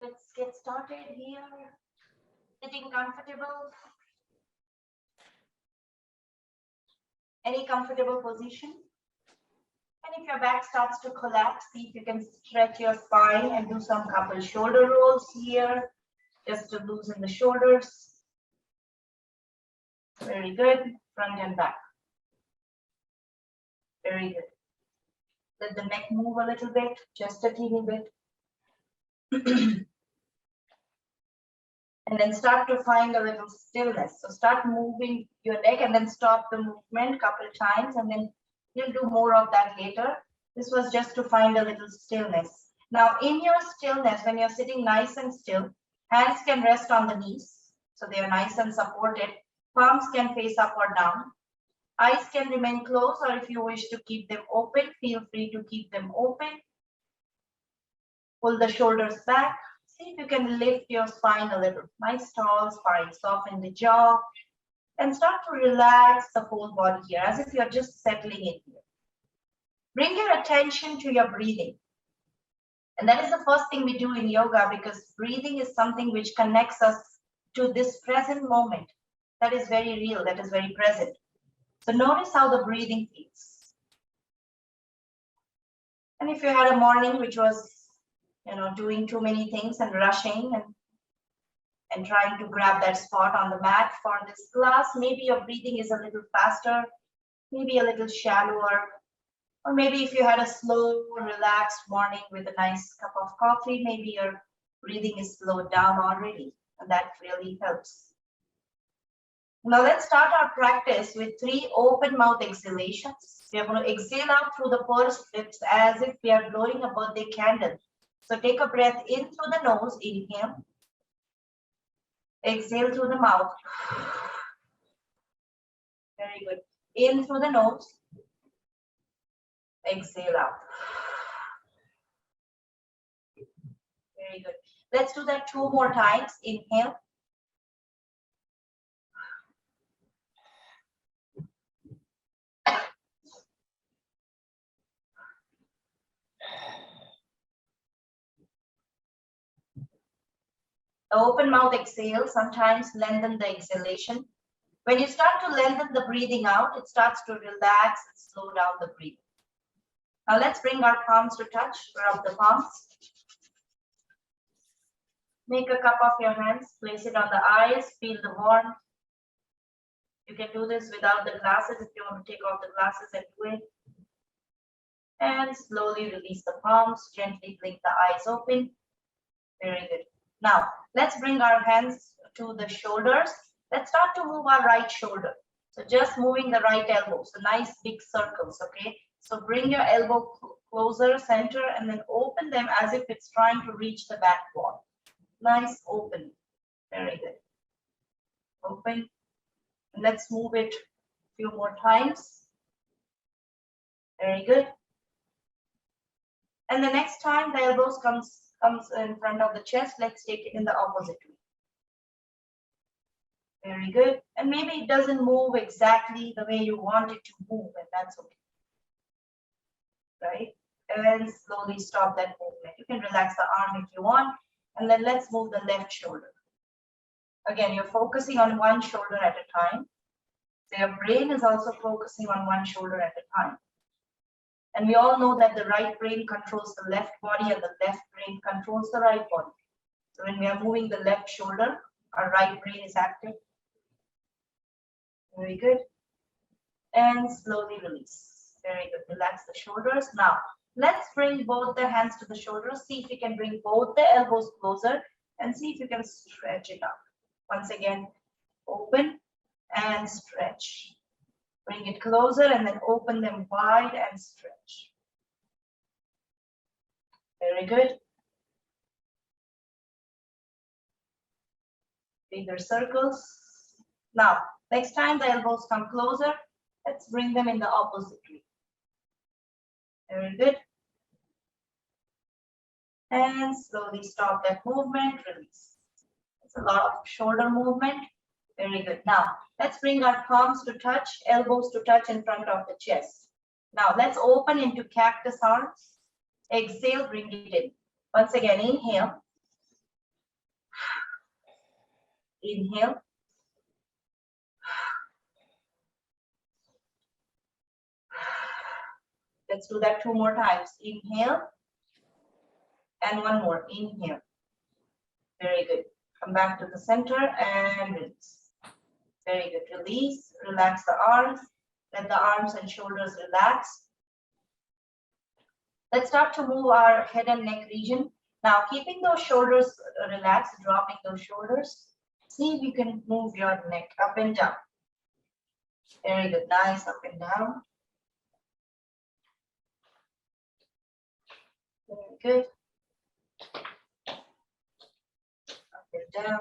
Let's get started here. Sitting comfortable. Any comfortable position. And if your back starts to collapse, see if you can stretch your spine and do some couple shoulder rolls here, just to loosen the shoulders. Very good. Front and back. Very good. Let the neck move a little bit, just a teeny bit. And then start to find a little stillness. So start moving your neck and then stop the movement a couple of times, and then you'll do more of that later. This was just to find a little stillness. Now in your stillness, when you're sitting nice and still, hands can rest on the knees. So they are nice and supported. Palms can face up or down. Eyes can remain closed, or if you wish to keep them open, feel free to keep them open. Pull the shoulders back. See if you can lift your spine a little. Nice tall spine. Soften the jaw. And start to relax the whole body here, as if you're just settling in here. Bring your attention to your breathing. And that is the first thing we do in yoga, because breathing is something which connects us to this present moment. That is very real, that is very present. So notice how the breathing feels. And if you had a morning which was, doing too many things and rushing and trying to grab that spot on the mat for this class, maybe your breathing is a little faster, maybe a little shallower, or maybe if you had a slow, relaxed morning with a nice cup of coffee, maybe your breathing is slowed down already, and that really helps. Now let's start our practice with 3 open mouth exhalations. We are going to exhale out through the pursed lips as if we are blowing a birthday candle. So take a breath in through the nose, inhale. Exhale through the mouth. Very good. In through the nose. Exhale out. Very good. Let's do that 2 more times. Inhale. The open mouth exhale, sometimes lengthen the exhalation. When you start to lengthen the breathing out, it starts to relax and slow down the breathing. Now let's bring our palms to touch, rub the palms. Make a cup of your hands, place it on the eyes, feel the warmth. You can do this without the glasses if you want to take off the glasses and do it. And slowly release the palms, gently blink the eyes open. Very good. Now, let's bring our hands to the shoulders. Let's start to move our right shoulder. So just moving the right elbow. So nice big circles, okay? So bring your elbow closer, center, and then open them as if it's trying to reach the back wall. Nice open. Very good. Open. And let's move it a few more times. Very good. And the next time the elbows comes in front of the chest, let's take it in the opposite way. Very good. And maybe it doesn't move exactly the way you want it to move, and that's okay. Right? And slowly stop that movement. You can relax the arm if you want. And then let's move the left shoulder. Again, you're focusing on one shoulder at a time. So your brain is also focusing on one shoulder at a time. And we all know that the right brain controls the left body and the left brain controls the right body. So when we are moving the left shoulder, our right brain is active. Very good. And slowly release. Very good. Relax the shoulders. Now, let's bring both the hands to the shoulders. See if you can bring both the elbows closer and see if you can stretch it up. Once again, open and stretch. Bring it closer and then open them wide and stretch. Very good. Bigger circles. Now, next time the elbows come closer, let's bring them in the opposite way. Very good. And slowly stop that movement, release. It's a lot of shoulder movement. Very good. Now, let's bring our palms to touch, elbows to touch in front of the chest. Now, let's open into cactus arms. Exhale, bring it in. Once again, inhale. Inhale. Let's do that 2 more times. Inhale. And 1 more. Inhale. Very good. Come back to the center and release. Very good. Release. Relax the arms. Let the arms and shoulders relax. Let's start to move our head and neck region. Now, keeping those shoulders relaxed, dropping those shoulders. See if you can move your neck up and down. Very good. Nice. Up and down. Very good. Up and down.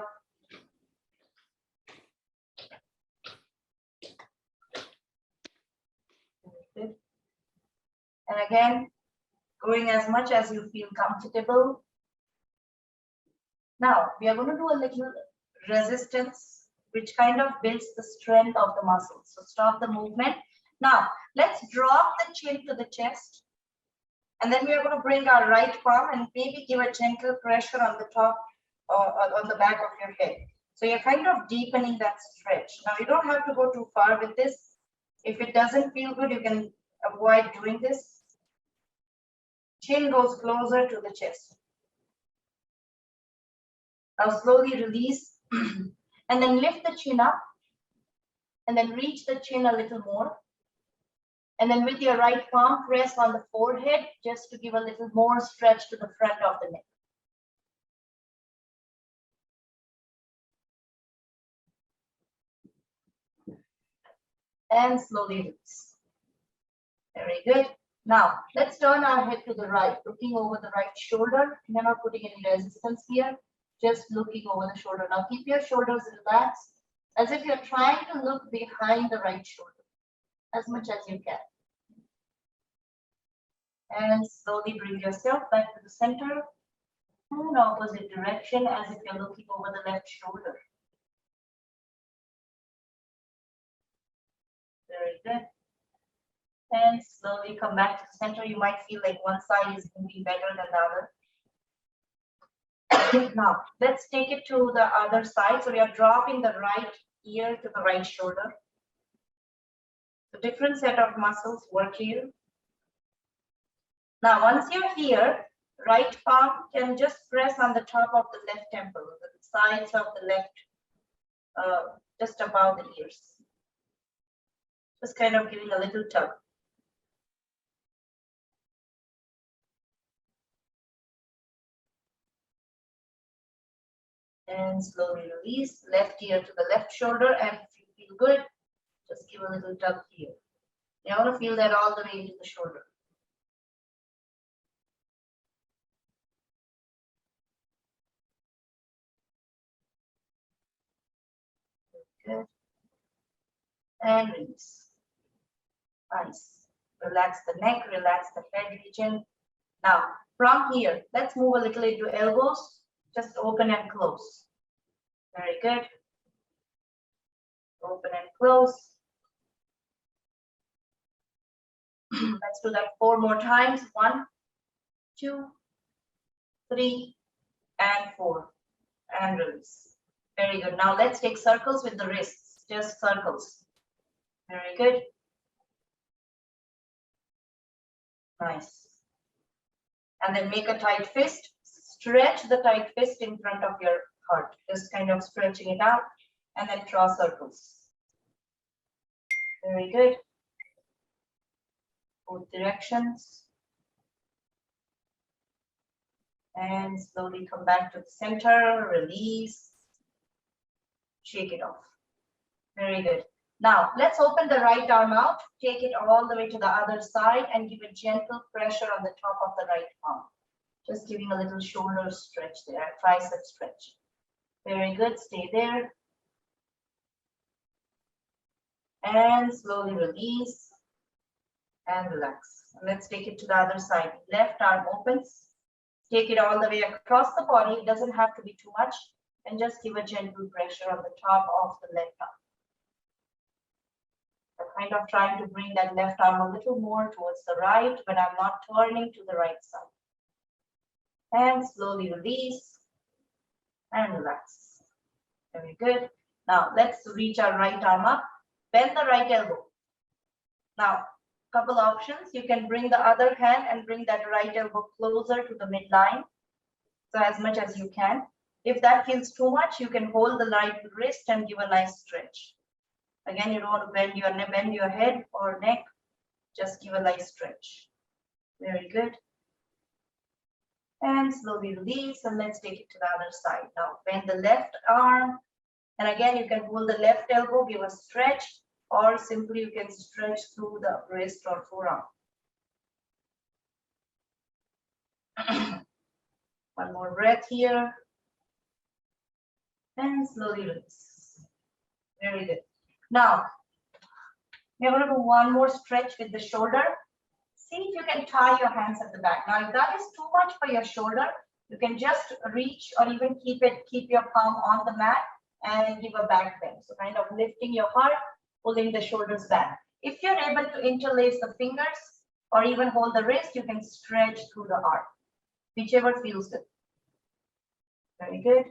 Very good. And again, going as much as you feel comfortable. Now, we are going to do a little resistance, which kind of builds the strength of the muscles. So stop the movement. Now, let's drop the chin to the chest. And then we are going to bring our right palm and maybe give a gentle pressure on the top or on the back of your head. So you're kind of deepening that stretch. Now, you don't have to go too far with this. If it doesn't feel good, you can avoid doing this. Chin goes closer to the chest. Now slowly release and then lift the chin up and then reach the chin a little more. And then with your right palm, press on the forehead just to give a little more stretch to the front of the neck. And slowly release. Very good. Now, let's turn our head to the right, looking over the right shoulder. You're not putting any resistance here, just looking over the shoulder. Now, keep your shoulders relaxed, as if you're trying to look behind the right shoulder, as much as you can. And slowly bring yourself back to the center, in opposite direction, as if you're looking over the left shoulder. Very good. And slowly come back to the center. You might feel like one side is moving better than the other. Now, let's take it to the other side. So we are dropping the right ear to the right shoulder. So different set of muscles work here. Now, once you're here, right palm can just press on the top of the left temple, the sides of the left, just above the ears. Just kind of giving a little tug. And slowly release, left ear to the left shoulder, and if you feel good, just give a little tug here. You want to feel that all the way into the shoulder. Good. And release. Nice. Relax the neck, relax the head region. Now, from here, let's move a little into elbows. Just open and close. Very good. Open and close. Let's do that 4 more times. 1, 2, 3, and 4. And release. Very good. Now let's take circles with the wrists. Just circles. Very good. Nice. And then make a tight fist. Stretch the tight fist in front of your heart. Just kind of stretching it out. And then draw circles. Very good. Both directions. And slowly come back to the center. Release. Shake it off. Very good. Now, let's open the right arm out. Take it all the way to the other side and give a gentle pressure on the top of the right palm. Just giving a little shoulder stretch there, tricep stretch. Very good. Stay there. And slowly release and relax. And let's take it to the other side. Left arm opens. Take it all the way across the body. It doesn't have to be too much. And just give a gentle pressure on the top of the left arm. I'm kind of trying to bring that left arm a little more towards the right, but I'm not turning to the right side. And slowly release and relax. Very good. Now let's reach our right arm up. Bend the right elbow. Now, couple options. You can bring the other hand and bring that right elbow closer to the midline. So as much as you can. If that feels too much, you can hold the right wrist and give a nice stretch. Again, you don't want to bend your head or neck. Just give a nice stretch. Very good. And slowly release, and let's take it to the other side. Now bend the left arm, and again you can hold the left elbow, give a stretch, or simply you can stretch through the wrist or forearm. One more breath here, and slowly release. Very good. Now we're going to do one more stretch with the shoulder. See if you can tie your hands at the back. Now, if that is too much for your shoulder, you can just reach or even keep your palm on the mat and give a back bend. So kind of lifting your heart, pulling the shoulders back. If you're able to interlace the fingers or even hold the wrist, you can stretch through the arm, whichever feels good. Very good.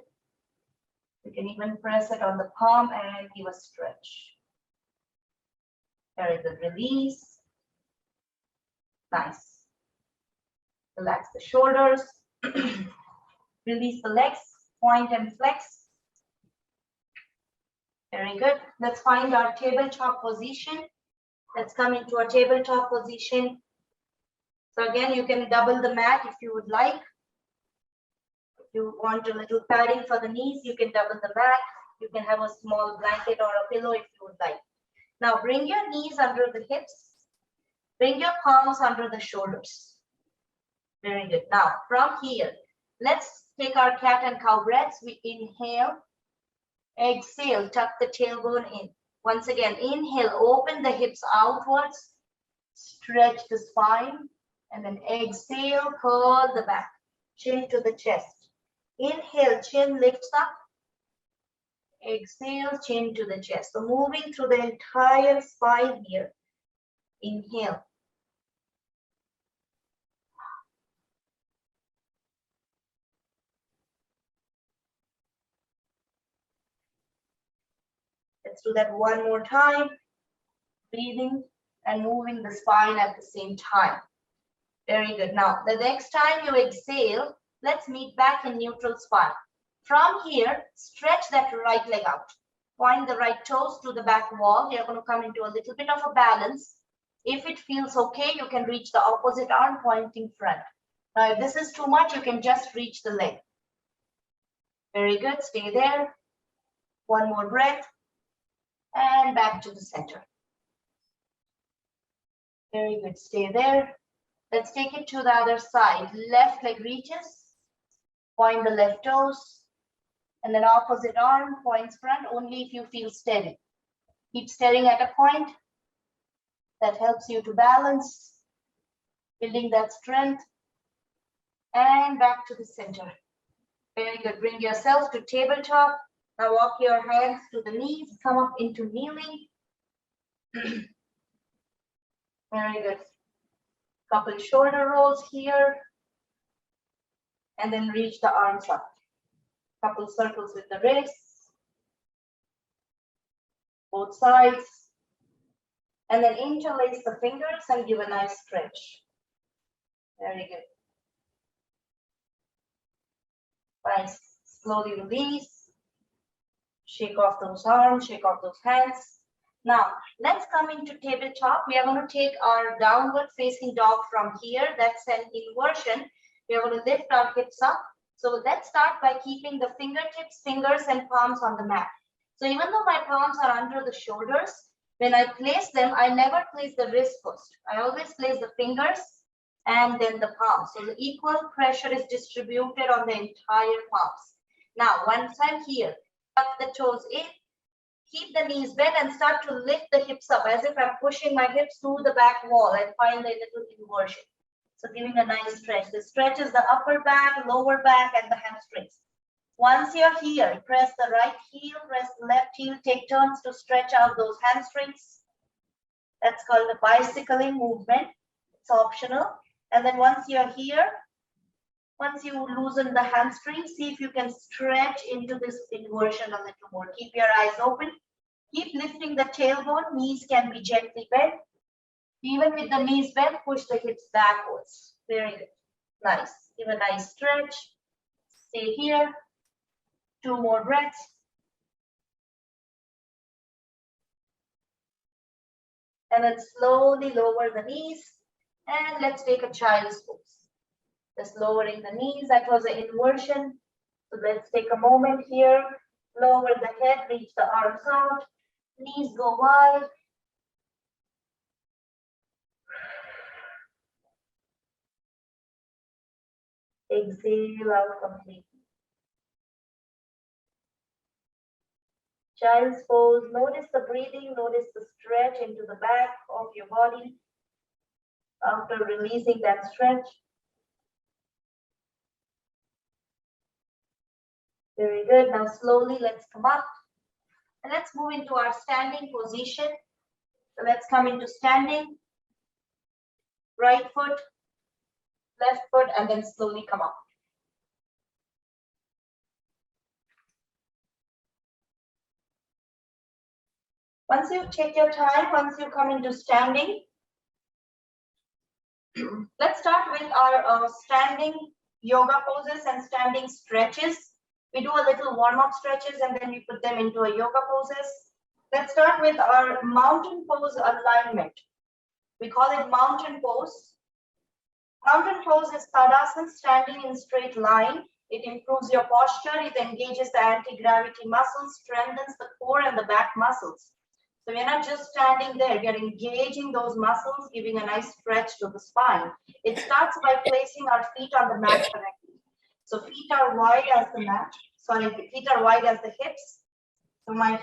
You can even press it on the palm and give a stretch. Very good. Release. Nice. Relax the shoulders. Release the legs, point and flex. Very good. Let's find our tabletop position. Let's come into a tabletop position. So again, you can double the mat if you would like. If you want a little padding for the knees, you can double the mat. You can have a small blanket or a pillow if you would like. Now bring your knees under the hips. Bring your palms under the shoulders. Very good. Now, from here, let's take our cat and cow breaths. We inhale, exhale, tuck the tailbone in. Once again, inhale, open the hips outwards, stretch the spine, and then exhale, curl the back, chin to the chest. Inhale, chin lifts up. Exhale, chin to the chest. So moving through the entire spine here. Inhale. Let's do that one more time. Breathing and moving the spine at the same time. Very good. Now, the next time you exhale, let's meet back in neutral spine. From here, stretch that right leg out. Point the right toes to the back wall. You're going to come into a little bit of a balance. If it feels okay, you can reach the opposite arm pointing front. Now, if this is too much, you can just reach the leg. Very good. Stay there. One more breath. And back to the center. Very good. Stay there. Let's take it to the other side. Left leg reaches. Point the left toes. And then opposite arm points front only if you feel steady. Keep staring at a point. That helps you to balance. Building that strength. And back to the center. Very good. Bring yourself to tabletop. Now walk your hands to the knees, come up into kneeling. Very good. Couple shoulder rolls here. And then reach the arms up. Couple circles with the wrists. Both sides. And then interlace the fingers and give a nice stretch. Very good. Nice. Slowly release. Shake off those arms, shake off those hands. Now, let's come into tabletop. We are going to take our downward facing dog from here. That's an inversion. We are going to lift our hips up. So let's start by keeping the fingertips, fingers, and palms on the mat. So even though my palms are under the shoulders, when I place them, I never place the wrist first. I always place the fingers and then the palms. So the equal pressure is distributed on the entire palms. Now, once I'm here, tuck the toes in, keep the knees bent and start to lift the hips up as if I'm pushing my hips through the back wall and find a little inversion. So giving a nice stretch. The stretch is the upper back, lower back, and the hamstrings. Once you're here, press the right heel, press the left heel, take turns to stretch out those hamstrings. That's called the bicycling movement. It's optional. And then once you're here, Once you loosen the hamstring, see if you can stretch into this inversion a little more. Keep your eyes open. Keep lifting the tailbone. Knees can be gently bent. Even with the knees bent, push the hips backwards. Very good. Nice. Give a nice stretch. Stay here. 2 more breaths. And then slowly lower the knees. And let's take a child's pose. Just lowering the knees. That was an inversion. So let's take a moment here. Lower the head, reach the arms out. Knees go wide. Exhale out completely. Child's pose. Notice the breathing. Notice the stretch into the back of your body. After releasing that stretch. Very good. Now slowly let's come up. And let's move into our standing position. So let's come into standing. Right foot, left foot, and then slowly come up. Once you take your time, once you come into standing, let's start with our standing yoga poses and standing stretches. We do a little warm-up stretches and then we put them into a yoga poses. Let's start with our mountain pose alignment. We call it mountain pose. Mountain pose is Tadasana, standing in straight line. It improves your posture. It engages the anti-gravity muscles, strengthens the core and the back muscles. So we're not just standing there, we are engaging those muscles, giving a nice stretch to the spine. It starts by placing our feet on the mat correctly. So feet are wide as the mat. Sorry, feet are wide as the hips. So my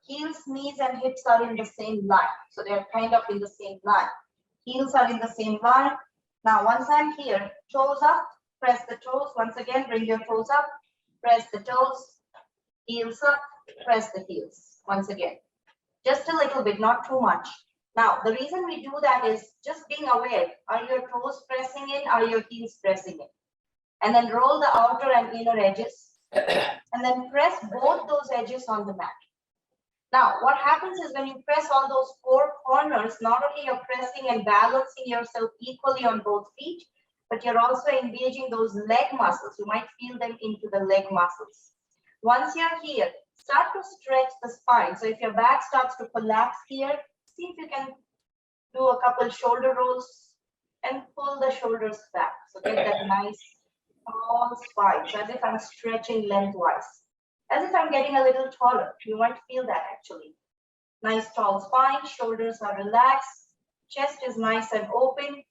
heels, knees, and hips are in the same line. So they're kind of in the same line. Heels are in the same line. Now, once I'm here, toes up, press the toes. Once again, bring your toes up, press the toes, heels up, press the heels. Once again. Just a little bit, not too much. Now, the reason we do that is just being aware. Are your toes pressing in? Are your heels pressing in? And then roll the outer and inner edges. And then press both those edges on the mat. Now, what happens is when you press all those 4 corners, not only you're pressing and balancing yourself equally on both feet, but you're also engaging those leg muscles. You might feel them into the leg muscles. Once you're here, start to stretch the spine. So if your back starts to collapse here, see if you can do a couple shoulder rolls and pull the shoulders back. So get that nice tall spine. So as if I'm stretching lengthwise. As if I'm getting a little taller. You might feel that actually. Nice tall spine, shoulders are relaxed, chest is nice and open.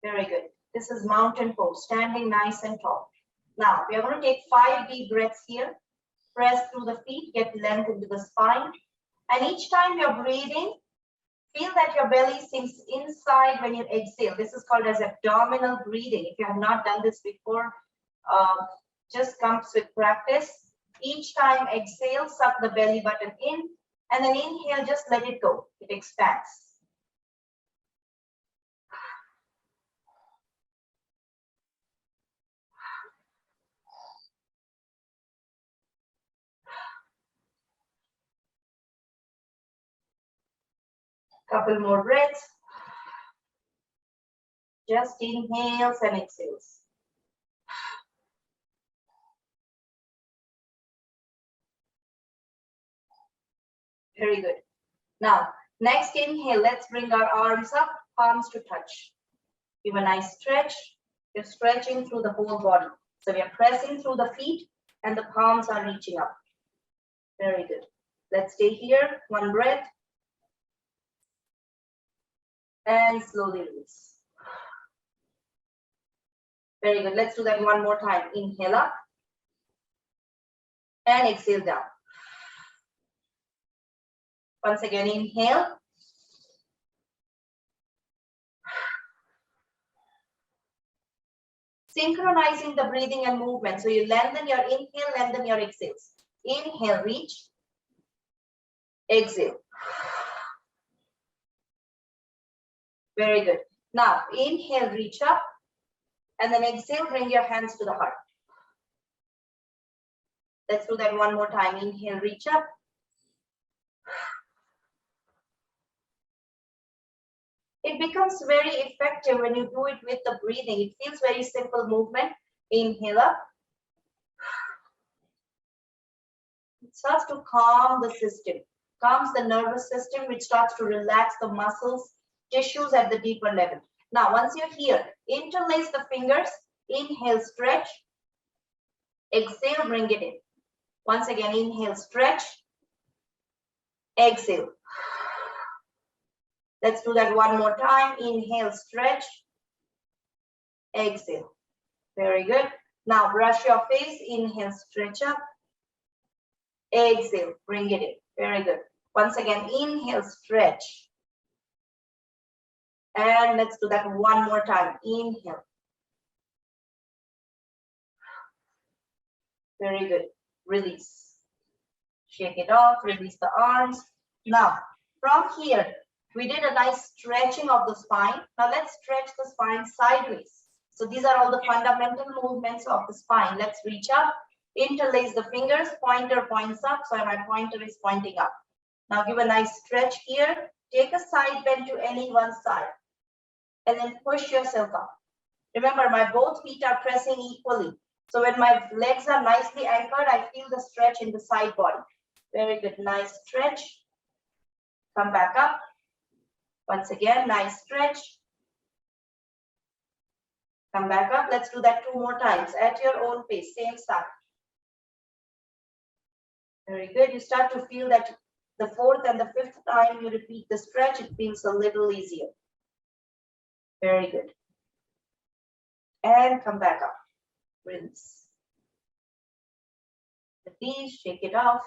Very good. This is mountain pose, standing nice and tall. Now, we are going to take 5 deep breaths here. Press through the feet, get length into the spine. And each time you're breathing, feel that your belly sinks inside when you exhale. This is called as abdominal breathing. If you have not done this before, just comes with practice. Each time exhale, suck the belly button in, and then inhale, just let it go. It expands. Couple more breaths. Just inhales and exhales. Very good. Now, next inhale, let's bring our arms up, palms to touch. Give a nice stretch. You're stretching through the whole body. So we are pressing through the feet and the palms are reaching up. Very good. Let's stay here. 1 breath. And slowly release. Very good. Let's do that 1 more time. Inhale up. And exhale down. Once again, inhale. Synchronizing the breathing and movement. So you lengthen your inhale, lengthen your exhales. Inhale, reach. Exhale. Very good. Now, inhale, reach up. And then exhale, bring your hands to the heart. Let's do that one more time. Inhale, reach up. It becomes very effective when you do it with the breathing. It feels very simple movement. Inhale up. It starts to calm the system, calms the nervous system, which starts to relax the muscles, tissues at the deeper level. Now, once you're here, interlace the fingers. Inhale, stretch. Exhale, bring it in. Once again, inhale, stretch. Exhale. Let's do that one more time. Inhale, stretch. Exhale. Very good. Now brush your face. Inhale, stretch up. Exhale, bring it in. Very good. Once again, inhale, stretch. And let's do that one more time. Inhale. Very good. Release. Shake it off. Release the arms. Now, from here, we did a nice stretching of the spine. Now let's stretch the spine sideways. So these are all the fundamental movements of the spine. Let's reach up, interlace the fingers, pointer points up. So my pointer is pointing up. Now give a nice stretch here. Take a side bend to any one side. And then push yourself up. Remember, my both feet are pressing equally. So when my legs are nicely anchored, I feel the stretch in the side body. Very good. Nice stretch. Come back up. Once again, nice stretch. Come back up. Let's do that 2 more times at your own pace, same side. Very good. You start to feel that the 4th and the 5th time you repeat the stretch, it feels a little easier. Very good. And come back up. Release. Release, shake it off.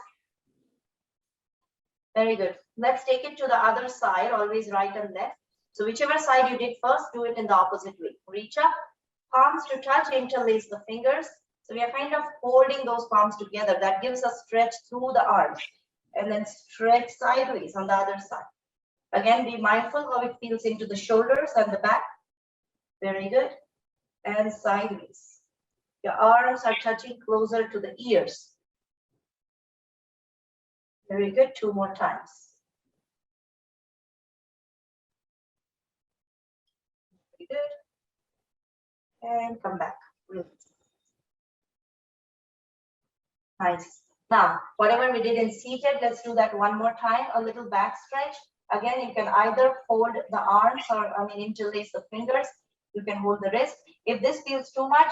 Very good. Let's take it to the other side, always right and left. So whichever side you did first, do it in the opposite way. Reach up, palms to touch, interlace the fingers. So we are kind of holding those palms together. That gives us stretch through the arms. And then stretch sideways on the other side. Again, be mindful how it feels into the shoulders and the back. Very good. And sideways. Your arms are touching closer to the ears. Very good. 2 more times. Very good. And come back. Release. Nice. Now, whatever we did in seated, let's do that one more time. A little back stretch. Again, you can either fold the arms or, interlace the fingers. You can hold the wrist. If this feels too much,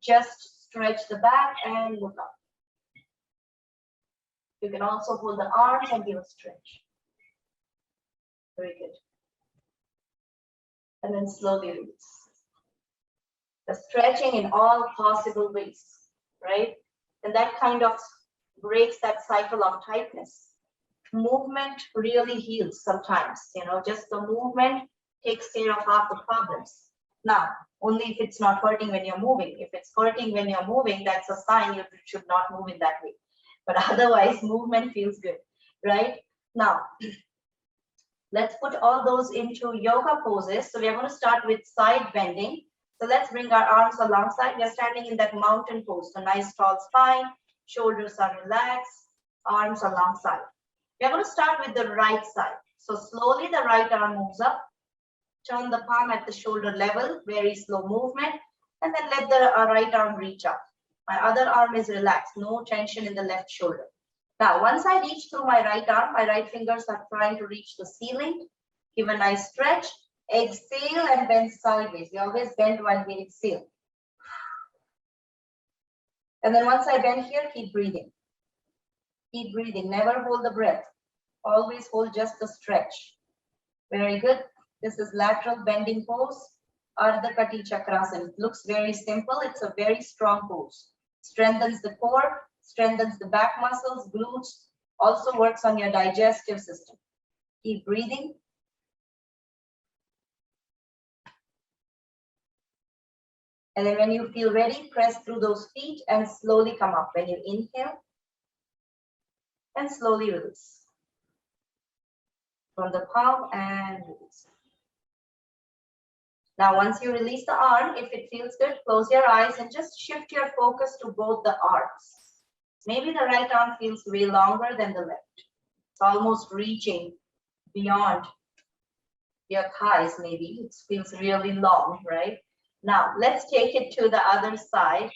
just stretch the back and look up. You can also hold the arms and give a stretch. Very good. And then slowly release. The stretching in all possible ways, right? And that kind of breaks that cycle of tightness. Movement really heals sometimes, just the movement takes care of half the problems. Now, only if it's not hurting when you're moving. If it's hurting when you're moving, that's a sign you should not move in that way. But otherwise, movement feels good, right? Now, let's put all those into yoga poses. So we're going to start with side bending. So let's bring our arms alongside. We're standing in that mountain pose. So nice tall spine, shoulders are relaxed, arms alongside. We're going to start with the right side. So slowly the right arm moves up. Turn the palm at the shoulder level, very slow movement. And then let the right arm reach up. My other arm is relaxed, no tension in the left shoulder. Now, once I reach through my right arm, my right fingers are trying to reach the ceiling. Give a nice stretch. Exhale and bend sideways. We always bend while we exhale. And then once I bend here, keep breathing. Keep breathing. Never hold the breath. Always hold just the stretch. Very good. This is lateral bending pose. Ardha Kati Chakrasana. It looks very simple. It's a very strong pose. Strengthens the core, strengthens the back muscles, glutes, also works on your digestive system. Keep breathing. And then when you feel ready, press through those feet and slowly come up. When you inhale and slowly release. From the palm and release. Now, once you release the arm, if it feels good, close your eyes and just shift your focus to both the arms. Maybe the right arm feels way longer than the left. It's almost reaching beyond your thighs, maybe. It feels really long, right? Now, let's take it to the other side.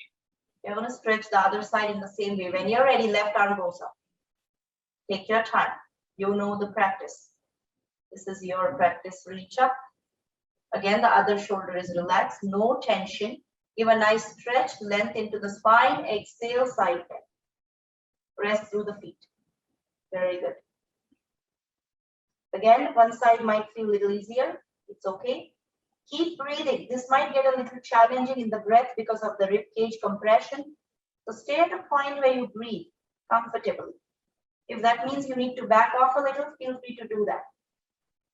You're going to stretch the other side in the same way. When you're ready, left arm goes up. Take your time. You know the practice. This is your practice. Reach up. Again, the other shoulder is relaxed. No tension. Give a nice stretch, length into the spine. Exhale, side bend. Rest through the feet. Very good. Again, one side might feel a little easier. It's okay. Keep breathing. This might get a little challenging in the breath because of the rib cage compression. So stay at a point where you breathe comfortably. If that means you need to back off a little, feel free to do that.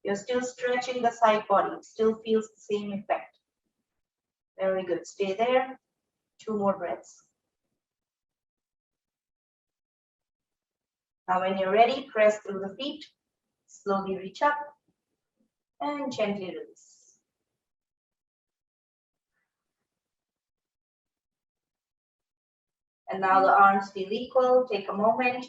You're still stretching the side body. It still feels the same effect. Very good. Stay there. 2 more breaths. Now, when you're ready, press through the feet. Slowly reach up and gently release. And now the arms feel equal. Take a moment.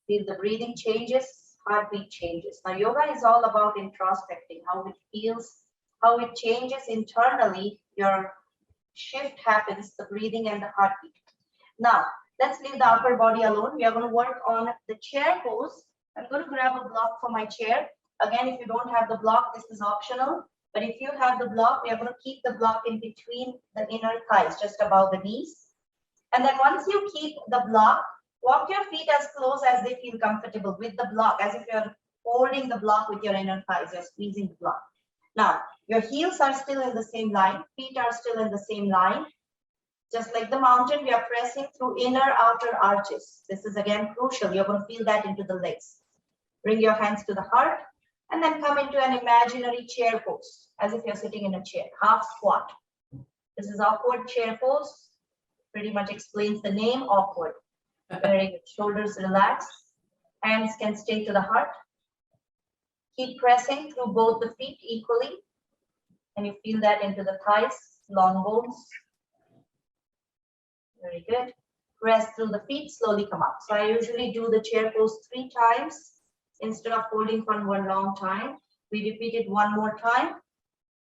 Feel the breathing changes, heartbeat changes. Now, yoga is all about introspecting, how it feels, how it changes internally. Your shift happens, the breathing and the heartbeat. Now, let's leave the upper body alone. We are going to work on the chair pose. I'm going to grab a block for my chair. Again, if you don't have the block, this is optional. But if you have the block, we are going to keep the block in between the inner thighs, just above the knees. And then once you keep the block, walk your feet as close as they feel comfortable with the block, as if you're holding the block with your inner thighs, you're squeezing the block. Now, your heels are still in the same line, feet are still in the same line. Just like the mountain, we are pressing through inner outer arches. This is again crucial. You're going to feel that into the legs. Bring your hands to the heart and then come into an imaginary chair pose, as if you're sitting in a chair, half squat. This is awkward chair pose. Pretty much explains the name, awkward. Very good. Shoulders relax. Hands can stay to the heart. Keep pressing through both the feet equally. And you feel that into the thighs, long bones. Very good. Press through the feet, slowly come up. So I usually do the chair pose 3 times instead of holding for one long time. We repeat it 1 more time.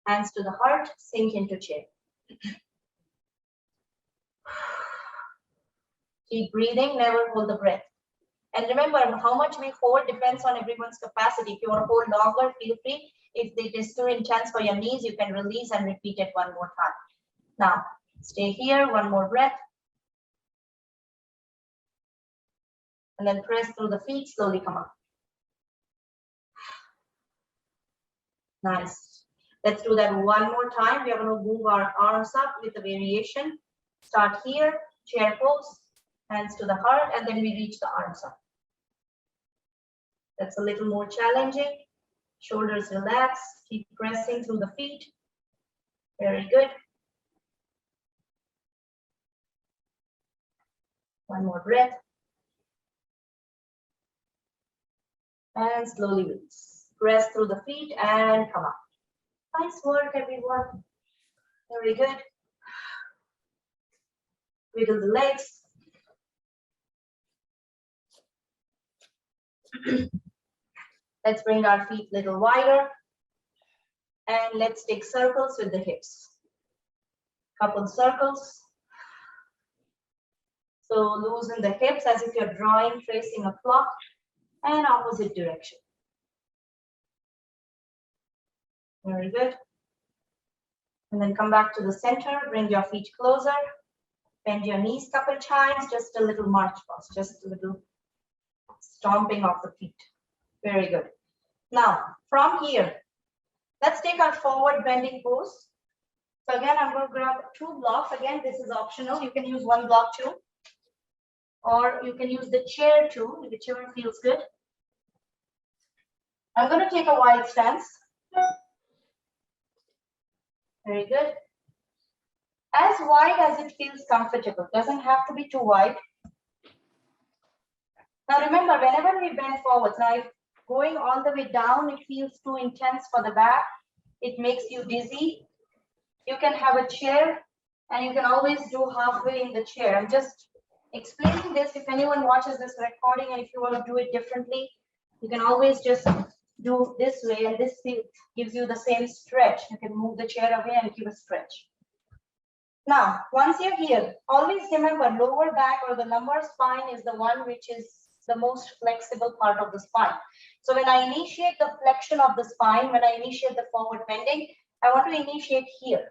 Hands to the heart, sink into chair. Keep breathing, never hold the breath. And remember, how much we hold depends on everyone's capacity. If you want to hold longer, feel free. If it is too intense for your knees, you can release and repeat it 1 more time. Now, stay here, 1 more breath. And then press through the feet, slowly come up. Nice. Let's do that 1 more time. We are going to move our arms up with a variation. Start here, chair pose, hands to the heart, and then we reach the arms up. That's a little more challenging. Shoulders relax. Keep pressing through the feet. Very good. 1 more breath. And slowly release. Press through the feet and come up. Nice work, everyone. Very good. Wiggle the legs. Let's bring our feet a little wider. And let's take circles with the hips. Couple circles. So loosen the hips as if you're drawing, tracing a clock, and opposite direction. Very good. And then come back to the center, bring your feet closer, bend your knees a couple times, just a little march past, just a little stomping of the feet. Very good. Now, from here, let's take our forward bending pose. So again, I'm going to grab 2 blocks. Again, this is optional. You can use 1 block too. Or you can use the chair too, whichever feels good. I'm going to take a wide stance. Very good. As wide as it feels comfortable. Doesn't have to be too wide. Now remember, whenever we bend forwards, now if going all the way down, it feels too intense for the back. It makes you dizzy. You can have a chair and you can always do halfway in the chair. I'm just explaining this. If anyone watches this recording and if you want to do it differently, you can always just do this way, and this gives you the same stretch. You can move the chair away and give a stretch. Now, once you're here, always remember lower back or the lumbar spine is the one which is the most flexible part of the spine. So when I initiate the flexion of the spine, when I initiate the forward bending, I want to initiate here.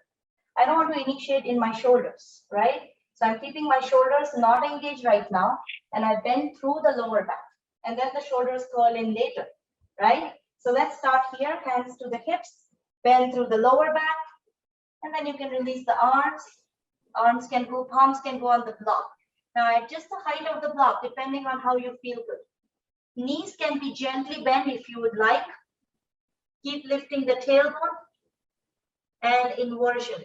I don't want to initiate in my shoulders, right? So I'm keeping my shoulders not engaged right now, and I bend through the lower back, and then the shoulders curl in later, right? So let's start here, hands to the hips, bend through the lower back, and then you can release the arms. Arms can go, palms can go on the block. Now adjust the height of the block depending on how you feel good. Knees can be gently bent if you would like. Keep lifting the tailbone and inversion.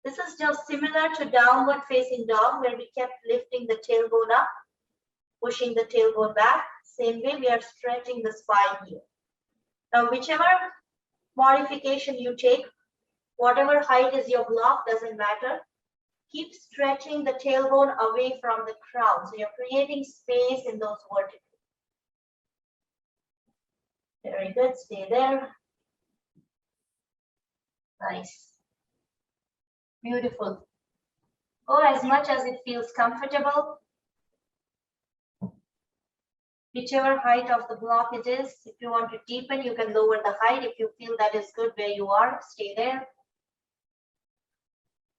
This is just similar to downward facing dog, where we kept lifting the tailbone up, pushing the tailbone back. Same way we are stretching the spine here. Now whichever modification you take, whatever height is your block, doesn't matter. Keep stretching the tailbone away from the crown. So you're creating space in those vertebrae. Very good, stay there. Nice. Beautiful. Go as much as it feels comfortable. Whichever height of the block it is, if you want to deepen, you can lower the height. If you feel that is good where you are, stay there.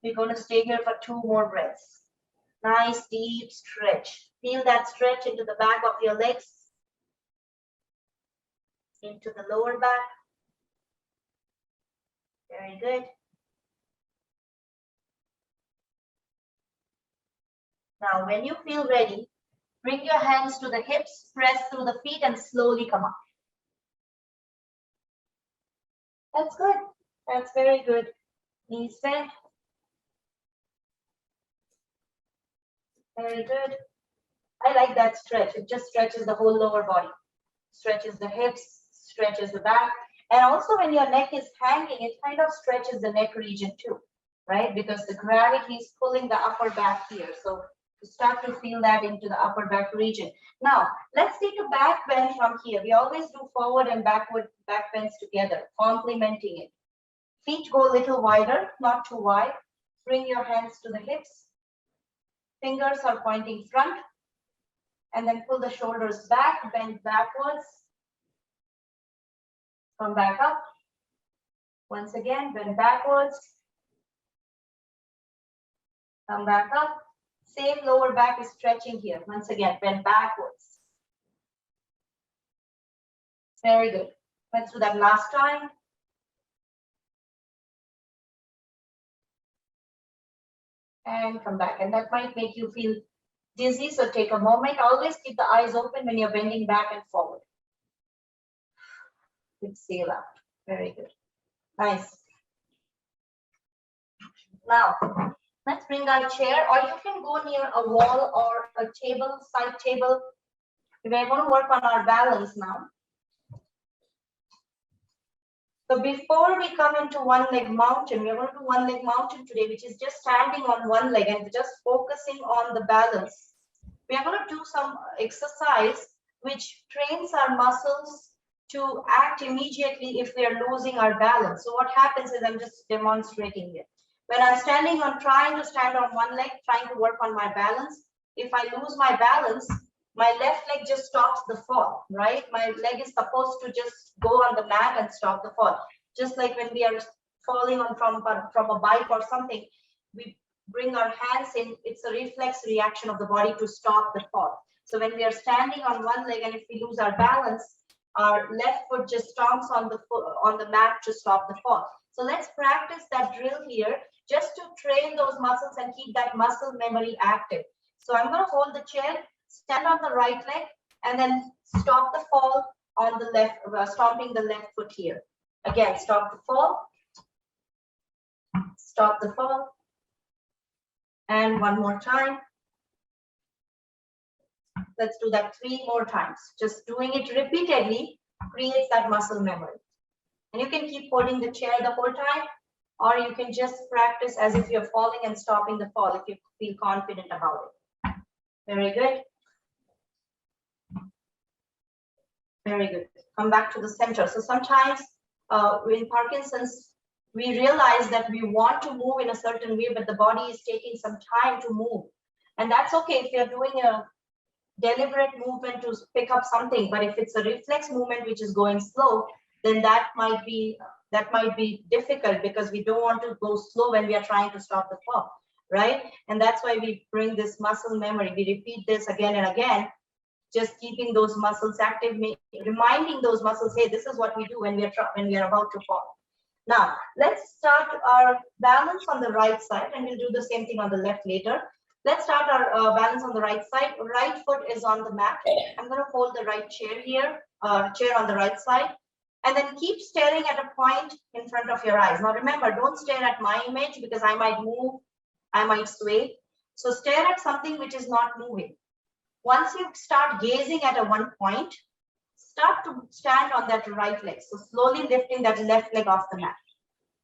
We're going to stay here for 2 more breaths. Nice deep stretch. Feel that stretch into the back of your legs, into the lower back. Very good. Now, when you feel ready, bring your hands to the hips, press through the feet, and slowly come up. That's good. That's very good. Knees bent. Very good. I like that stretch. It just stretches the whole lower body. Stretches the hips, stretches the back. And also when your neck is hanging, it kind of stretches the neck region too, right? Because the gravity is pulling the upper back here. So you start to feel that into the upper back region. Now, let's take a back bend from here. We always do forward and backward back bends together, complementing it. Feet go a little wider, not too wide. Bring your hands to the hips. Fingers are pointing front. And then pull the shoulders back, bend backwards. Come back up. Once again, bend backwards. Come back up. Same lower back is stretching here. Once again, bend backwards. Very good. Let's do that last time. And come back. And that might make you feel dizzy, so take a moment. Always keep the eyes open when you're bending back and forward. Exhale out. Very good. Nice. Now, let's bring our chair, or you can go near a wall or a table, side table. We're going to work on our balance now. So before we come into one leg mountain, we're going to do one leg mountain today, which is just standing on one leg and just focusing on the balance. We are going to do some exercise which trains our muscles to act immediately if we are losing our balance. So what happens is, I'm just demonstrating it. When I'm standing on, trying to stand on one leg, trying to work on my balance, if I lose my balance, my left leg just stops the fall, right? My leg is supposed to just go on the mat and stop the fall. Just like when we are falling on from a bike or something, we bring our hands in, it's a reflex reaction of the body to stop the fall. So when we are standing on one leg and if we lose our balance, our left foot just stomps on the mat to stop the fall. So let's practice that drill here just to train those muscles and keep that muscle memory active. So I'm going to hold the chair, stand on the right leg, and then stop the fall on the left, stomping the left foot here. Again, stop the fall, stop the fall, and one more time. Let's do that 3 more times. Just doing it repeatedly creates that muscle memory. And you can keep holding the chair the whole time, or you can just practice as if you're falling and stopping the fall if you feel confident about it. Very good. Very good. Come back to the center. So sometimes in Parkinson's, we realize that we want to move in a certain way, but the body is taking some time to move. And that's okay if you're doing a deliberate movement to pick up something, but if it's a reflex movement which is going slow, then that might be difficult because we don't want to go slow when we are trying to stop the fall, right? And that's why we bring this muscle memory. We repeat this again and again, just keeping those muscles active, reminding those muscles, hey, this is what we do when we are about to fall. Now, let's start our balance on the right side, and we'll do the same thing on the left later. Let's start our balance on the right side. Right foot is on the mat. I'm going to hold the right chair here, chair on the right side, and then keep staring at a point in front of your eyes. Now, remember, don't stare at my image because I might move, I might sway. So stare at something which is not moving. Once you start gazing at a one point, start to stand on that right leg. So slowly lifting that left leg off the mat.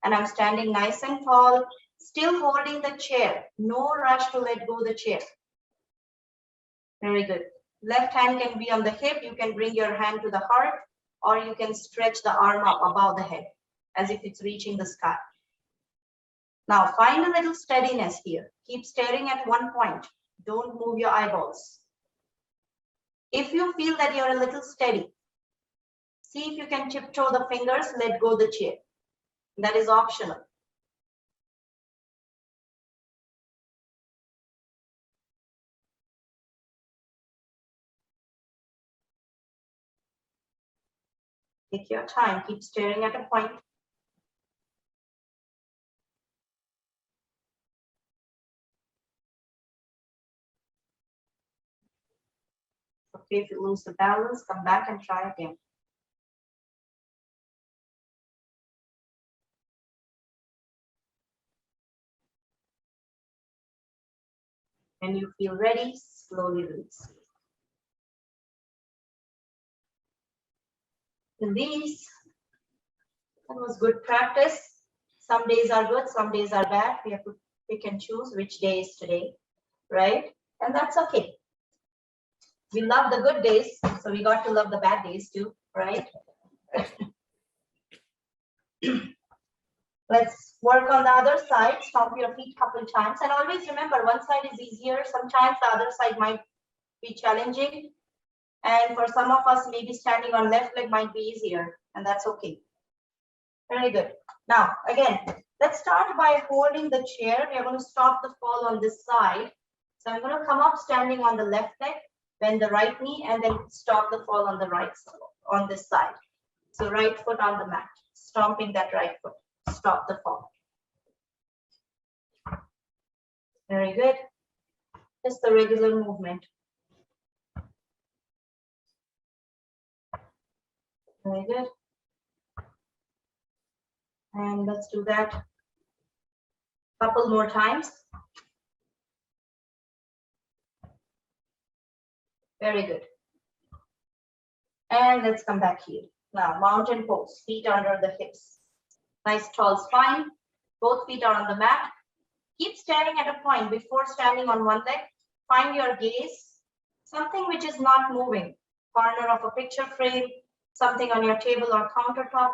And I'm standing nice and tall, still holding the chair. No rush to let go the chair. Very good. Left hand can be on the hip. You can bring your hand to the heart, or you can stretch the arm up above the head as if it's reaching the sky. Now find a little steadiness here. Keep staring at one point. Don't move your eyeballs. If you feel that you're a little steady, see if you can tiptoe the fingers, let go the chair. That is optional. Take your time, keep staring at a point. Okay, if you lose the balance, come back and try again. When you feel ready, slowly release. And these, that was good practice. Some days are good, some days are bad. We have to pick and choose which day is today, right? And that's okay. We love the good days, so we got to love the bad days too, right? Let's work on the other side. Stomp your feet a couple times. And always remember, one side is easier. Sometimes the other side might be challenging. And for some of us, maybe standing on left leg might be easier. And that's okay. Very good. Now, again, let's start by holding the chair. We are going to stop the fall on this side. So I'm going to come up standing on the left leg, bend the right knee, and then stop the fall on the right side, on this side. So right foot on the mat, stomping that right foot. Stop the fall. Very good. Just the regular movement. Very good. And let's do that a couple more times. Very good. And let's come back here. Now, mountain pose, feet under the hips. Nice tall spine. Both feet are on the mat. Keep staring at a point before standing on one leg. Find your gaze, something which is not moving. Corner of a picture frame, something on your table or countertop,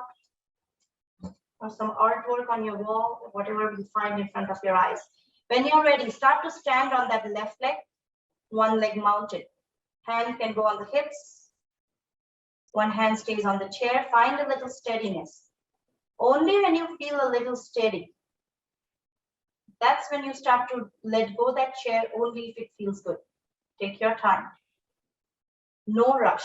or some artwork on your wall, whatever you find in front of your eyes. When you're ready, start to stand on that left leg, one leg mounted. Hand can go on the hips. One hand stays on the chair. Find a little steadiness. Only when you feel a little steady, that's when you start to let go that chair, only if it feels good. Take your time. No rush.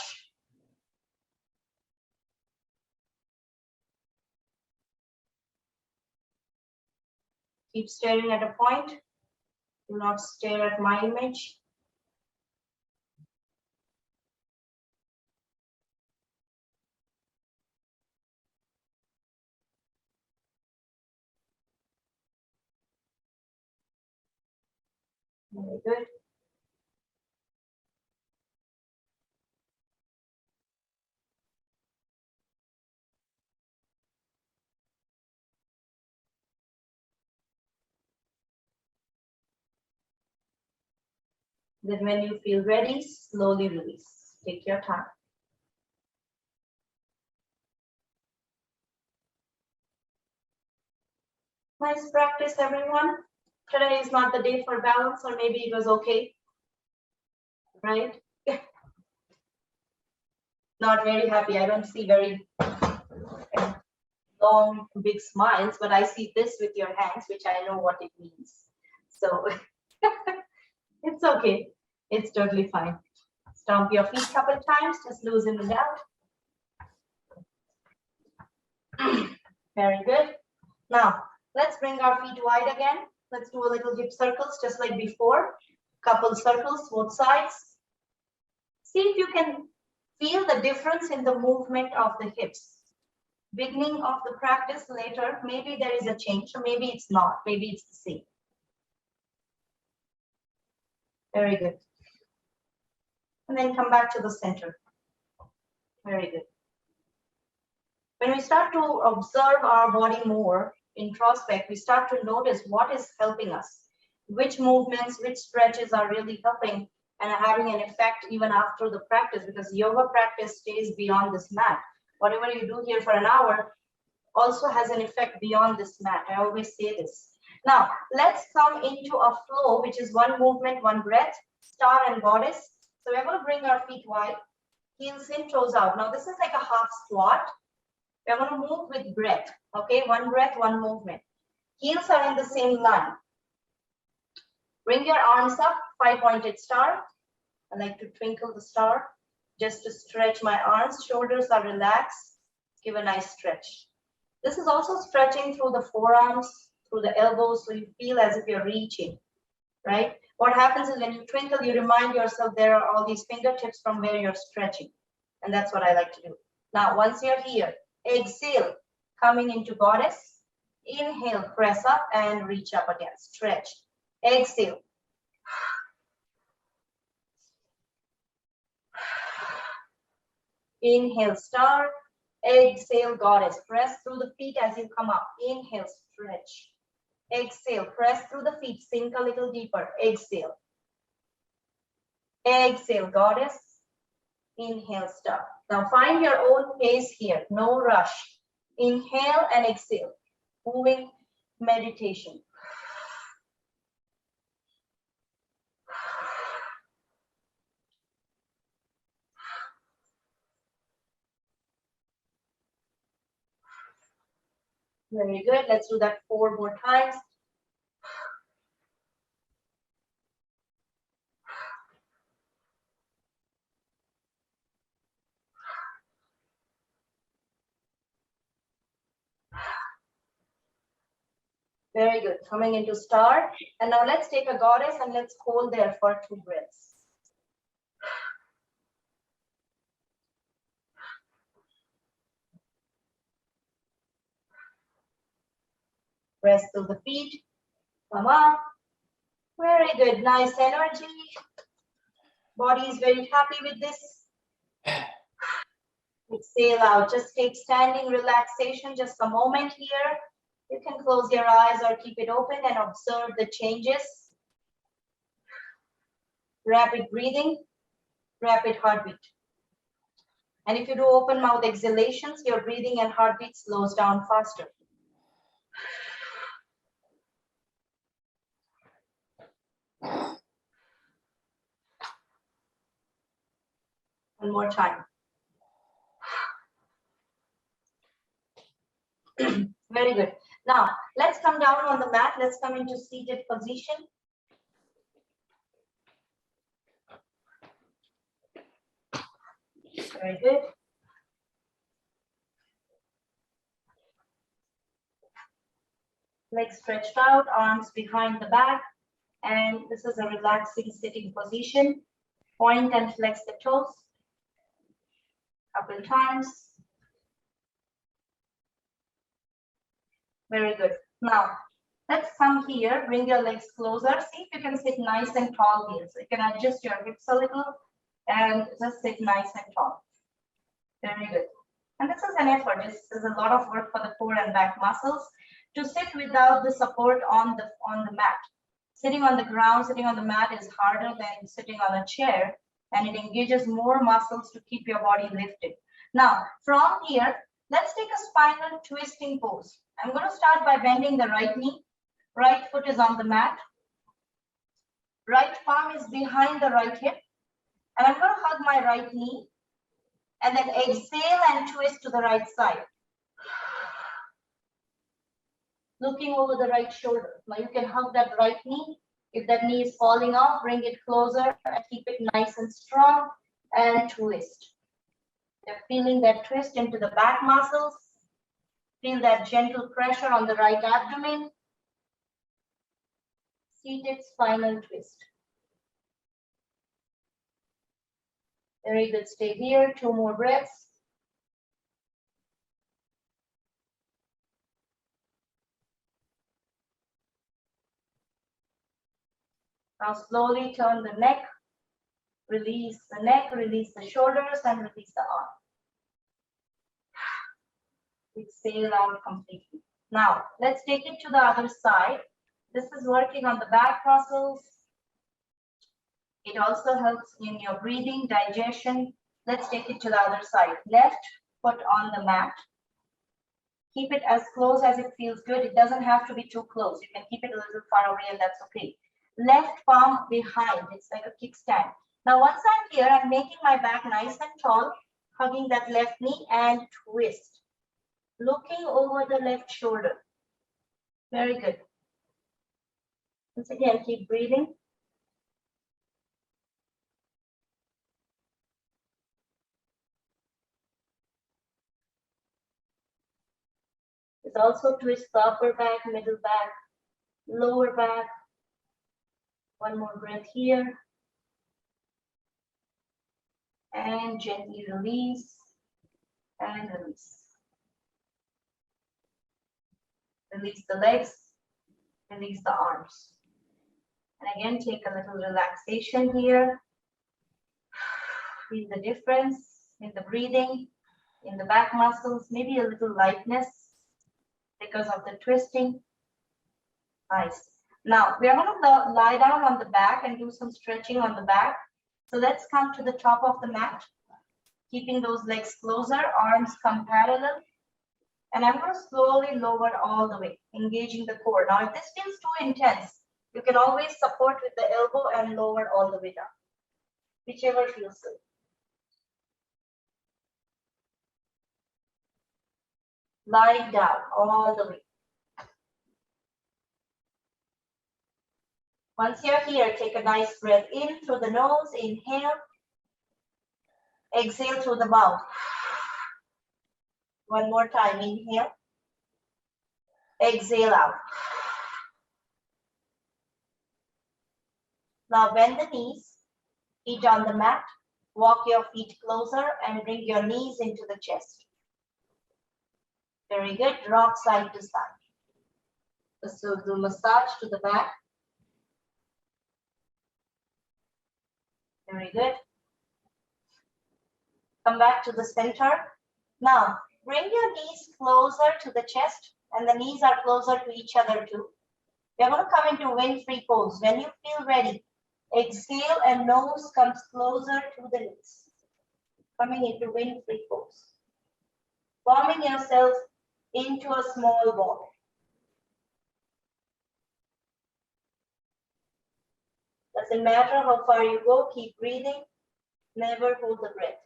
Keep staring at a point. Do not stare at my image. Very good. Then when you feel ready, slowly release. Take your time. Nice practice, everyone. Today is not the day for balance, or maybe it was okay, right? Not very happy. I don't see very long, big smiles, but I see this with your hands, which I know what it means. So it's okay. It's totally fine. Stomp your feet a couple times, just loosen it out. Very good. Now, let's bring our feet wide again. Let's do a little hip circles, just like before. Couple circles, both sides. See if you can feel the difference in the movement of the hips. Beginning of the practice, later, maybe there is a change, or maybe it's not. Maybe it's the same. Very good. And then come back to the center. Very good. When we start to observe our body more, introspect, we start to notice what is helping us, which movements, which stretches are really helping and are having an effect even after the practice, because yoga practice stays beyond this mat. Whatever you do here for an hour also has an effect beyond this mat. I always say this. Now, let's come into a flow, which is one movement, one breath, star and goddess. So we're going to bring our feet wide, heels in, toes out. Now, this is like a half squat. We're going to move with breath. Okay, one breath, one movement. Heels are in the same line. Bring your arms up, 5-pointed star. I like to twinkle the star just to stretch my arms. Shoulders are relaxed. Give a nice stretch. This is also stretching through the forearms, through the elbows, so you feel as if you're reaching, right? What happens is when you twinkle, you remind yourself there are all these fingertips from where you're stretching. And that's what I like to do. Now, once you're here, exhale, coming into goddess. Inhale, press up and reach up again. Stretch. Exhale. Inhale, star. Exhale, goddess. Press through the feet as you come up. Inhale, stretch. Exhale, press through the feet. Sink a little deeper. Exhale. Exhale, goddess. Inhale, star. Now find your own pace here. No rush. Inhale and exhale. Moving meditation. Very good. Let's do that 4 more times. Very good. Coming into star. And now let's take a goddess and let's hold there for 2 breaths. Press through the feet. Come up. Very good. Nice energy. Body is very happy with this. Exhale out. Just take standing relaxation. Just a moment here. You can close your eyes or keep it open and observe the changes. Rapid breathing, rapid heartbeat. And if you do open mouth exhalations, your breathing and heartbeat slows down faster. One more time. Very good. Now, let's come down on the mat. Let's come into seated position. Very good. Legs stretched out, arms behind the back. And this is a relaxing sitting position. Point and flex the toes. Couple times. Very good. Now, let's come here, bring your legs closer. See if you can sit nice and tall here. So you can adjust your hips a little and just sit nice and tall. Very good. And this is an effort. This is a lot of work for the core and back muscles to sit without the support on the mat. Sitting on the ground, sitting on the mat is harder than sitting on a chair, and it engages more muscles to keep your body lifted. Now, from here, let's take a spinal twisting pose. I'm going to start by bending the right knee. Right foot is on the mat. Right palm is behind the right hip. And I'm going to hug my right knee and then exhale and twist to the right side. Looking over the right shoulder. Now you can hug that right knee. If that knee is falling off, bring it closer and keep it nice and strong and twist. You're feeling that twist into the back muscles. Feel that gentle pressure on the right abdomen. Seated spinal twist. Very good, stay here, 2 more breaths. Now slowly turn the neck, release the neck, release the shoulders, and release the arm. Exhale out completely. Now, let's take it to the other side. This is working on the back muscles. It also helps in your breathing, digestion. Let's take it to the other side. Left foot on the mat. Keep it as close as it feels good. It doesn't have to be too close. You can keep it a little far away and that's okay. Left palm behind. It's like a kickstand. Now, once I'm here, I'm making my back nice and tall, hugging that left knee and twist. Looking over the left shoulder. Very good. Once again, keep breathing. It's also twist the upper back, middle back, lower back. One more breath here. And gently release and release. Release the legs, release the arms. And again, take a little relaxation here. Feel the difference in the breathing, in the back muscles, maybe a little lightness because of the twisting. Nice. Now, we are going to lie down on the back and do some stretching on the back. So let's come to the top of the mat, keeping those legs closer, arms come parallel. And I'm going to slowly lower all the way, engaging the core. Now, if this feels too intense, you can always support with the elbow and lower all the way down, whichever feels good. Lying down all the way. Once you're here, take a nice breath in through the nose, inhale. Exhale through the mouth. One more time, inhale. Exhale out. Now bend the knees, feet on the mat. Walk your feet closer and bring your knees into the chest. Very good, rock side to side. So do massage to the back. Very good. Come back to the center. Now, bring your knees closer to the chest and the knees are closer to each other too. We're going to come into wind-free pose. When you feel ready, exhale and nose comes closer to the knees. Coming into wind-free pose. Forming yourself into a small ball. Doesn't matter how far you go, keep breathing. Never hold the breath.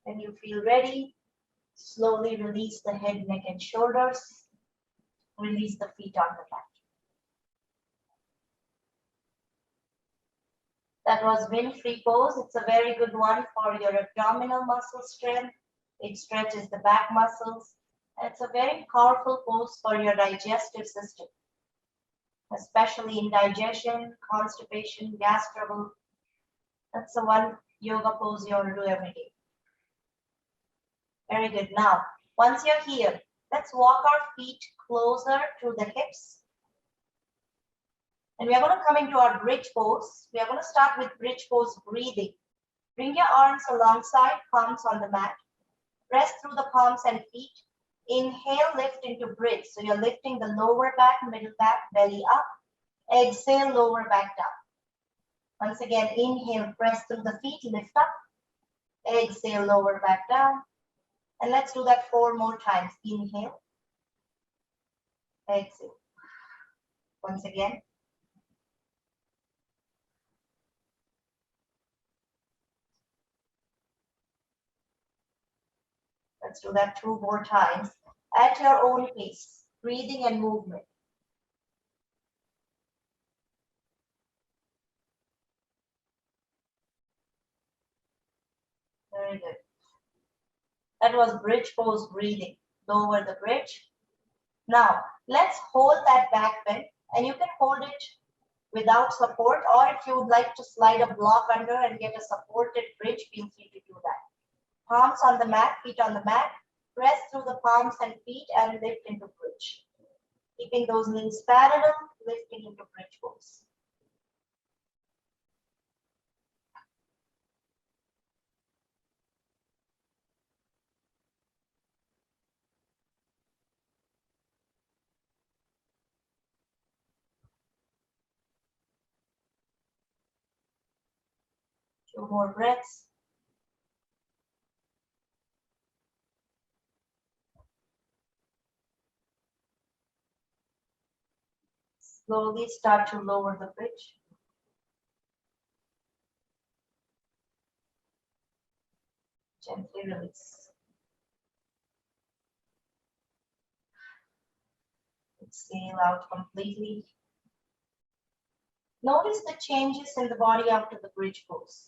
When you feel ready, slowly release the head, neck, and shoulders. Release the feet on the mat. That was wind-free pose. It's a very good one for your abdominal muscle strength. It stretches the back muscles. And it's a very powerful pose for your digestive system, especially in digestion, constipation, gas trouble. That's the one yoga pose you want to do every day. Very good. Now, once you're here, let's walk our feet closer to the hips. And we are going to come into our bridge pose. We are going to start with bridge pose breathing. Bring your arms alongside, palms on the mat. Press through the palms and feet. Inhale, lift into bridge. So you're lifting the lower back, middle back, belly up. Exhale, lower back down. Once again, inhale, press through the feet, lift up. Exhale, lower back down. And let's do that 4 more times. Inhale. Exhale. Once again. Let's do that 2 more times at your own pace, breathing and movement. Very good. That was bridge pose breathing. Lower the bridge. Now, let's hold that back bend, and you can hold it without support, or if you would like to slide a block under and get a supported bridge, feel free to do that. Palms on the mat, feet on the mat. Press through the palms and feet and lift into bridge. Keeping those knees parallel, lifting into bridge pose. Two more breaths. Slowly start to lower the bridge. Gently release. Exhale out completely. Notice the changes in the body after the bridge pose.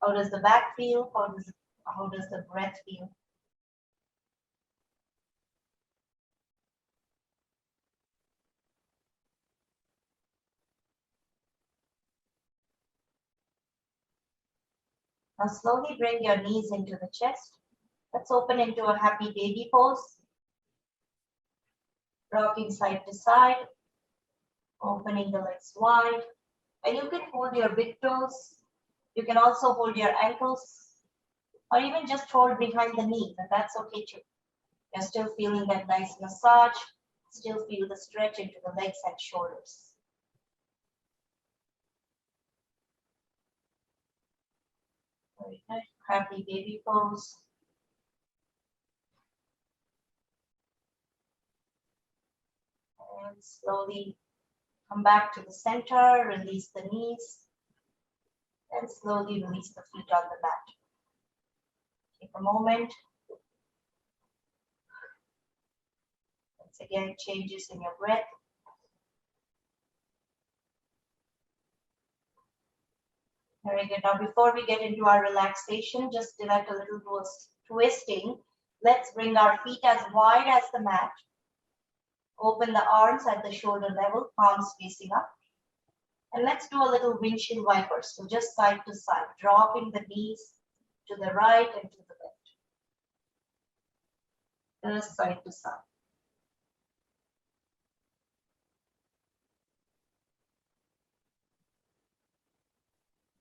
How does the back feel? How does the breath feel? Now slowly bring your knees into the chest. Let's open into a happy baby pose. Rocking side to side. Opening the legs wide. And you can hold your big toes. You can also hold your ankles. Or even just hold behind the knees, and that's okay too. You're still feeling that nice massage. Still feel the stretch into the legs and shoulders. Very good. Happy baby pose. And slowly come back to the center, release the knees, and slowly release the feet on the mat. Take a moment. Once again, changes in your breath. Very good. Now, before we get into our relaxation, just do like a little twisting. Let's bring our feet as wide as the mat. Open the arms at the shoulder level, palms facing up. And let's do a little windshield wipers. So just side to side, dropping the knees to the right and to the left. Just side to side.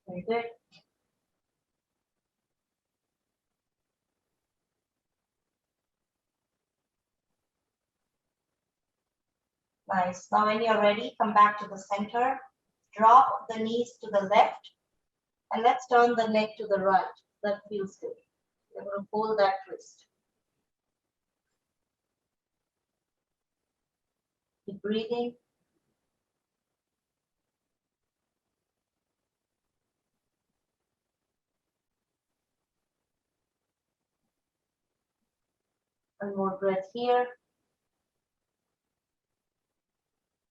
Very good. Nice. Now when you're ready, come back to the center. Drop the knees to the left. And let's turn the neck to the right. That feels good. You're going to pull that twist. Keep breathing. One more breath here.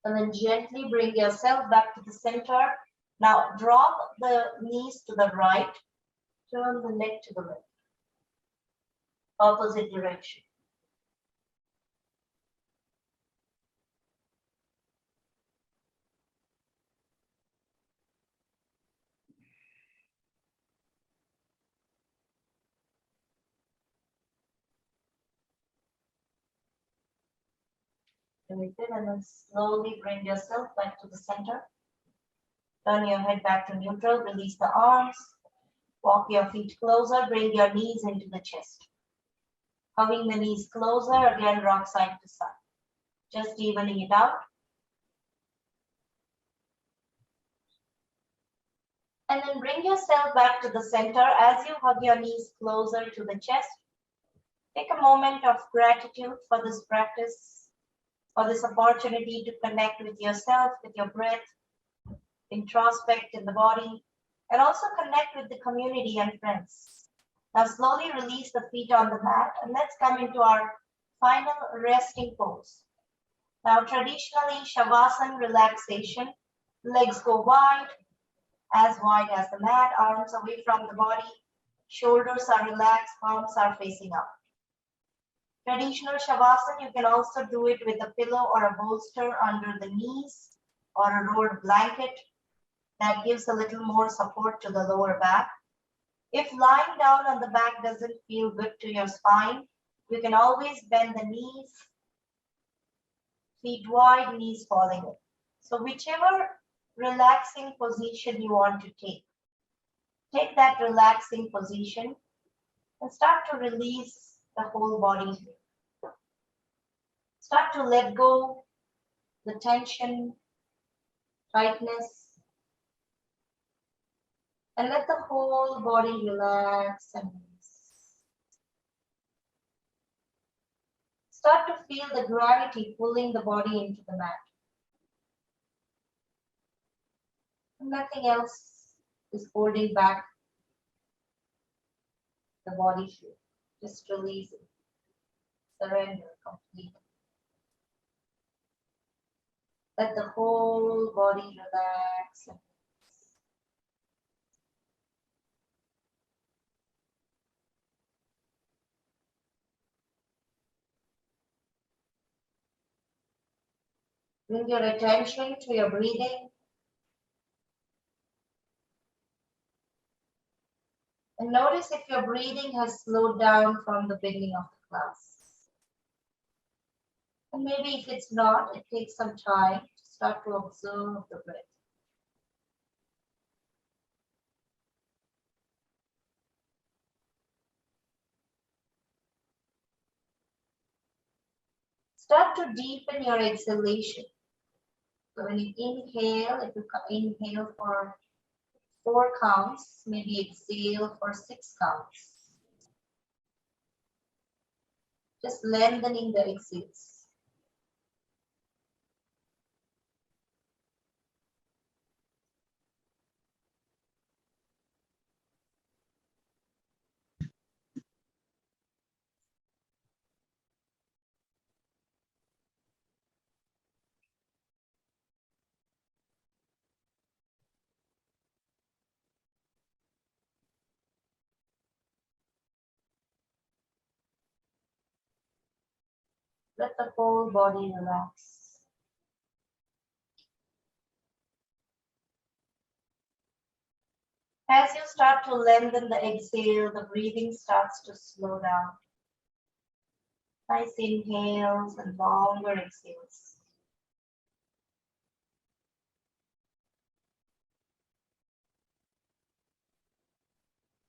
And then gently bring yourself back to the center. Now drop the knees to the right. Turn the neck to the left. Opposite direction. Very good. And then slowly bring yourself back to the center. Turn your head back to neutral, release the arms, walk your feet closer, bring your knees into the chest. Hugging the knees closer, again rock side to side. Just evening it out. And then bring yourself back to the center as you hug your knees closer to the chest. Take a moment of gratitude for this practice, for this opportunity to connect with yourself, with your breath, introspect in the body, and also connect with the community and friends. Now slowly release the feet on the mat and let's come into our final resting pose. Now traditionally Shavasana relaxation, legs go wide as the mat, arms away from the body, shoulders are relaxed, palms are facing up. Traditional Shavasana, you can also do it with a pillow or a bolster under the knees or a rolled blanket. That gives a little more support to the lower back. If lying down on the back doesn't feel good to your spine, you can always bend the knees, feet wide, knees falling in. So whichever relaxing position you want to take that relaxing position and start to release the whole body. Start to let go the tension, tightness, and let the whole body relax and release. Start to feel the gravity pulling the body into the mat. Nothing else is holding back the body shape. Just release it. Surrender completely. Let the whole body relax and release. Bring your attention to your breathing. And notice if your breathing has slowed down from the beginning of the class. And maybe if it's not, it takes some time to start to observe the breath. Start to deepen your exhalation. So when you inhale, if you inhale for 4 counts, maybe exhale for 6 counts. Just lengthening the exhales. Let the whole body relax. As you start to lengthen the exhale, the breathing starts to slow down. Nice inhales and longer exhales.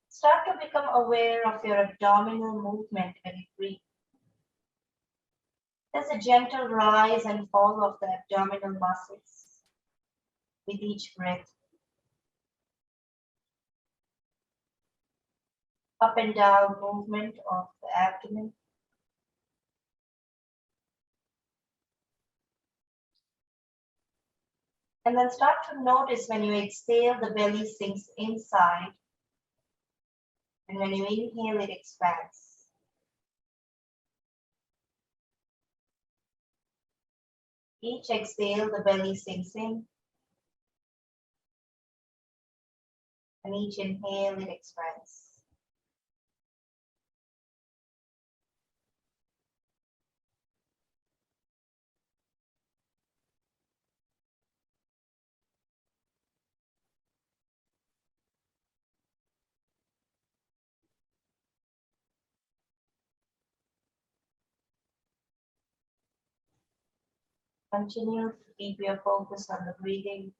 Start to become aware of your abdominal movement when you breathe. There's a gentle rise and fall of the abdominal muscles with each breath. Up and down movement of the abdomen. And then start to notice when you exhale, the belly sinks inside. And when you inhale, it expands. Each exhale, the belly sinks in. And each inhale, it expands. Continue to keep your focus on the breathing.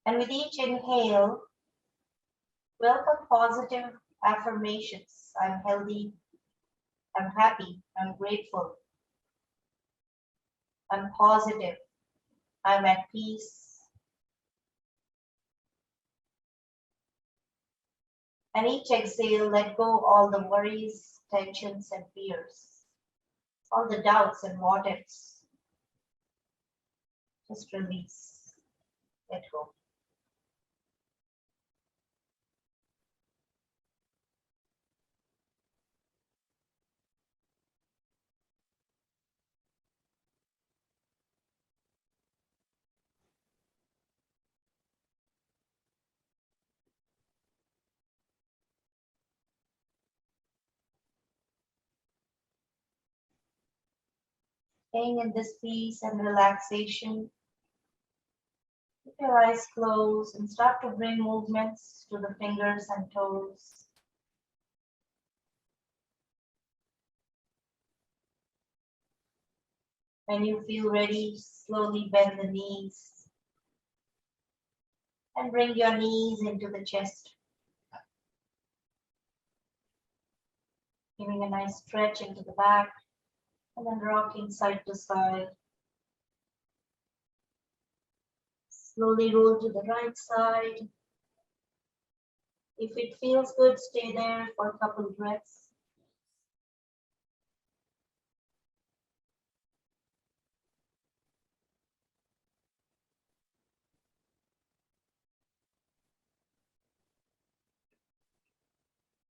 And with each inhale, welcome positive affirmations. I'm healthy, I'm happy, I'm grateful, I'm positive, I'm at peace. And each exhale, let go all the worries, tensions, and fears, all the doubts and what ifs. Just release, let go. Staying in this peace and relaxation, keep your eyes closed and start to bring movements to the fingers and toes. When you feel ready, slowly bend the knees and bring your knees into the chest, giving a nice stretch into the back and then rocking side to side. Slowly roll to the right side. If it feels good, stay there for a couple breaths.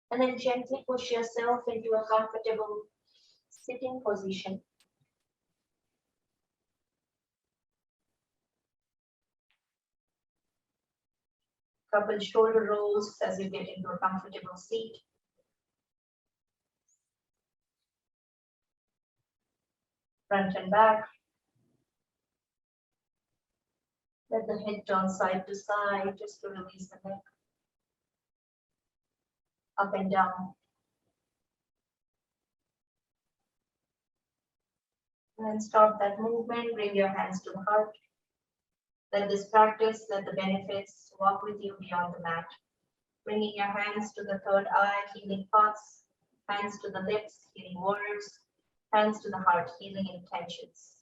And then gently push yourself into a comfortable sitting position. Couple shoulder rolls as you get into a comfortable seat. Front and back. Let the head turn side to side just to release the neck. Up and down. And then stop that movement. Bring your hands to the heart. Let this practice, let the benefits walk with you beyond the mat. Bringing your hands to the third eye, healing thoughts. Hands to the lips, healing words. Hands to the heart, healing intentions.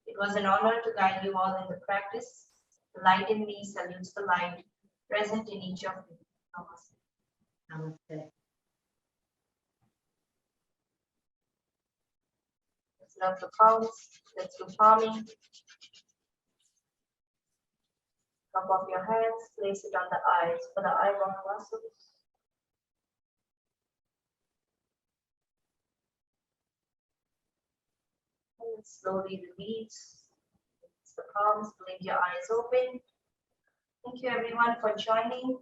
It was an honor to guide you all in the practice. The light in me salutes the light present in each of you. Namaste. Namaste. Let's love the palms. Let's do palming. Cup of your hands, place it on the eyes for the eyeball muscles. And slowly release the palms, blink your eyes open. Thank you everyone for joining.